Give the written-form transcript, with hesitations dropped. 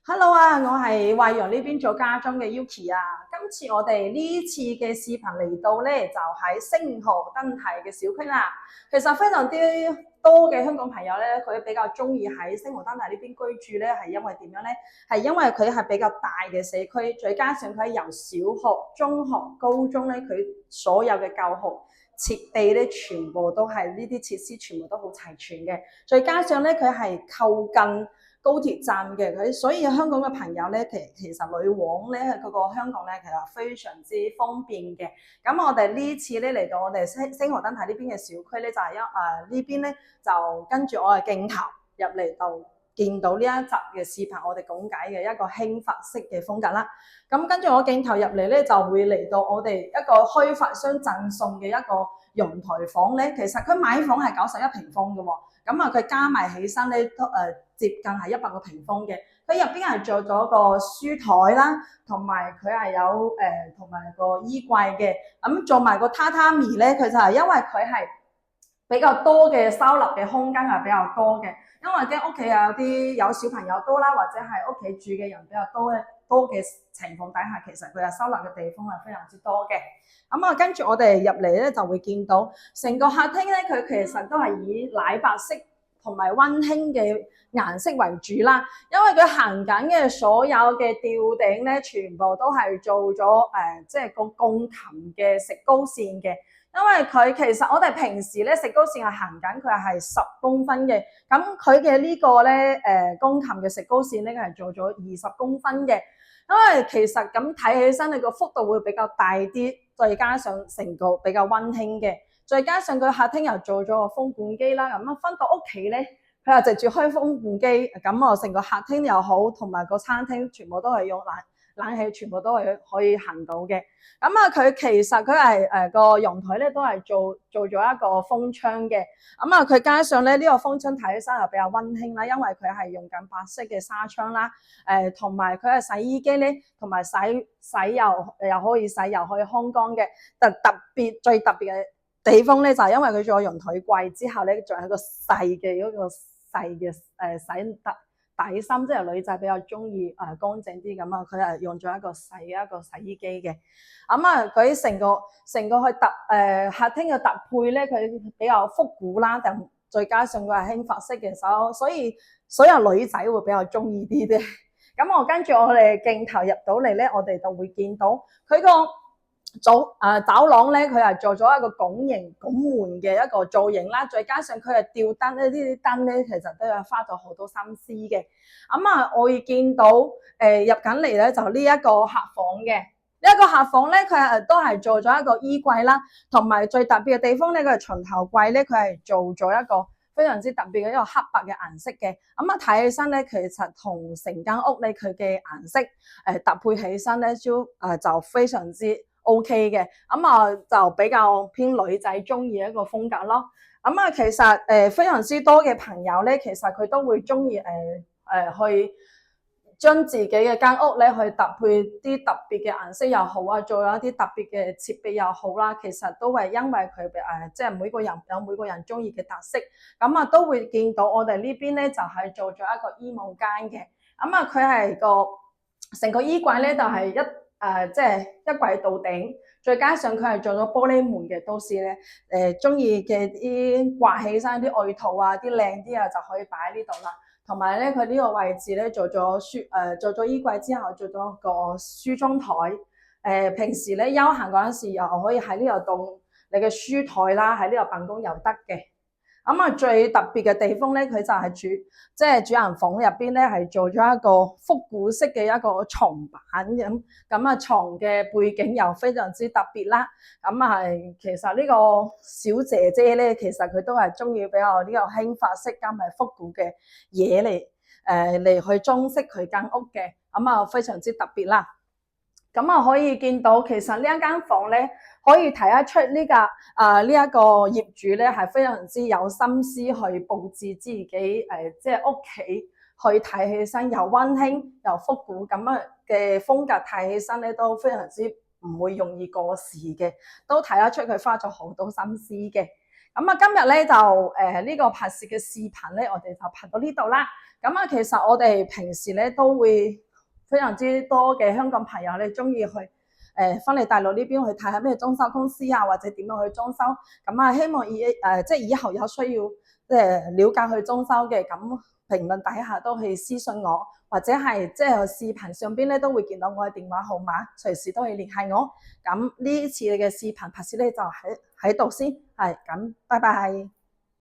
Hello 啊，我係惠陽呢邊做家中嘅 Yuki 啊。今次我哋呢次嘅視頻嚟到咧，就喺星河燈泰嘅小區啦。其實非常之多嘅香港朋友咧，佢比較中意喺星河燈泰呢邊居住咧，係因為點樣咧？係因為佢係比較大嘅社區，再加上佢由小學、中學、高中咧，佢所有嘅教學設備咧，全部都係呢啲設施，全部都好齊全嘅。再加上咧，佢係靠近高鐵站嘅，佢所以香港嘅朋友咧，其實旅往咧嗰個香港咧，其實非常之方便嘅。咁我哋呢次咧嚟到我哋星河燈泰呢邊嘅小區咧，就係呢邊咧就跟住我嘅鏡頭入嚟到見到呢一集嘅視頻，我哋講解嘅一個輕法式嘅風格啦。咁跟住我鏡頭入嚟咧，就會嚟到我哋一個開發商贈送嘅一個陽台房咧。其實佢買房係91平方嘅喎。咁啊，佢加埋起身咧都接近係100個平方嘅。佢入邊係做咗個書台啦，同埋佢係有同埋個衣櫃嘅。咁做埋個榻榻米咧，佢就係因為佢係比較多嘅收納嘅空間係比較多嘅。因為啲屋企有小朋友多啦，或者係屋企住嘅人比較多嘅情況底下，其實佢係收納嘅地方係非常之多嘅。咁啊，跟住我哋入嚟咧，就會見到成個客廳咧，佢其實都係以奶白色同埋溫馨嘅顏色為主啦。因為佢行緊嘅所有嘅吊頂咧，全部都係做咗即係個鋼琴嘅石膏線嘅。因為佢其實我哋平時咧石膏線係行緊，佢係10公分嘅。咁佢嘅呢個咧鋼琴嘅石膏線咧，佢係做咗20公分嘅。因為其實咁睇起身，你個幅度會比較大啲，再加上成個比較溫馨嘅，再加上佢客廳又做咗個風管機啦。咁啊，翻到屋企咧，佢又直接開風管機，咁啊成個客廳又好，同埋個餐廳全部都係用冷氣，全部都係可以行到嘅。咁啊，佢其實佢係個陽台咧都係做咗一個風窗嘅。咁啊，佢加上咧呢個風窗睇起身又比較溫馨啦，因為佢係用緊白色嘅紗窗啦。同埋佢係洗衣機咧，同埋洗又可以洗又可以烘乾嘅。最特別嘅地方咧，就係因為佢做咗陽台櫃之後咧，仲有一個細嘅嗰個細嘅洗底芯，即係女仔比較中意乾淨啲咁啊，佢係用咗一個細嘅一個洗衣機嘅。咁啊，佢成個去客廳嘅搭配咧，佢比較復古啦，再加上佢係輕法式嘅，所以所有女仔會比較中意啲啫。咁我跟住我哋鏡頭入到嚟咧，我哋就會見到佢個走廊咧，佢係做咗一個拱門嘅一個造型啦，再加上佢係吊燈咧，呢啲燈咧其實都有花咗好多心思嘅。咁啊，我會見到入緊嚟咧就呢一個客房嘅。呢一個客房咧，佢係都係做咗一個衣櫃啦，同埋最特別嘅地方咧，佢係床頭櫃咧，佢係做咗一個非常之特別嘅一個黑白嘅顏色嘅。咁啊睇起身咧，其實同成間屋咧佢嘅顏色搭配起身咧，就非常之 OK 嘅。咁啊就比較偏女仔中意一個風格咯。咁啊其實非常之多嘅朋友咧，其實佢都會中意去將自己嘅間屋咧去搭配啲特別嘅顏色又好啊，做咗一啲特別嘅設備又好啦，其實都係因為佢即係每個人有每個人中意嘅特色。咁啊都會見到我哋呢邊咧就係做咗一個衣帽間嘅。咁啊佢係成個衣櫃咧就係即係一櫃到頂，再加上佢係做咗玻璃門嘅，到時咧中意嘅啲掛起身啲外套啊，啲靚啲啊就可以擺喺呢度啦。同埋咧，佢呢個位置咧做咗衣櫃之後，做咗個書裝台。平時咧休閒嗰陣時，又可以喺呢度當你嘅書台啦，喺呢度辦公又得嘅。咁啊，最特別嘅地方咧，佢就係即係主人房入邊咧，係做咗一個復古式嘅一個床板咁。咁啊，床嘅背景又非常之特別啦。咁啊，其實呢個小姐姐咧，其實佢都係中意比較呢個輕法式加埋復古嘅嘢嚟去裝飾佢間屋嘅。咁啊，非常之特別啦。咁啊，可以見到其實呢一間房咧，可以睇得出呢一個業主咧係非常之有心思去佈置自己即係屋企，去睇起身又溫馨又復古咁樣嘅風格，睇起身咧都非常之唔會容易過時嘅，都睇得出佢花咗好多心思嘅。咁啊，今日咧就呢個拍攝嘅視頻咧，我哋就拍到呢度啦。咁啊，其實我哋平時咧都會非常之多嘅香港朋友咧，中意去翻嚟大陸呢邊去睇下咩裝修公司啊，或者點樣去裝修。咁啊，希望即係以後有需要了解去裝修嘅，咁評論底下都可以私信我，或者係即係視頻上邊咧都會見到我嘅電話號碼，隨時都可以聯繫我。咁呢次嘅視頻拍攝咧就喺度先，係咁，拜拜。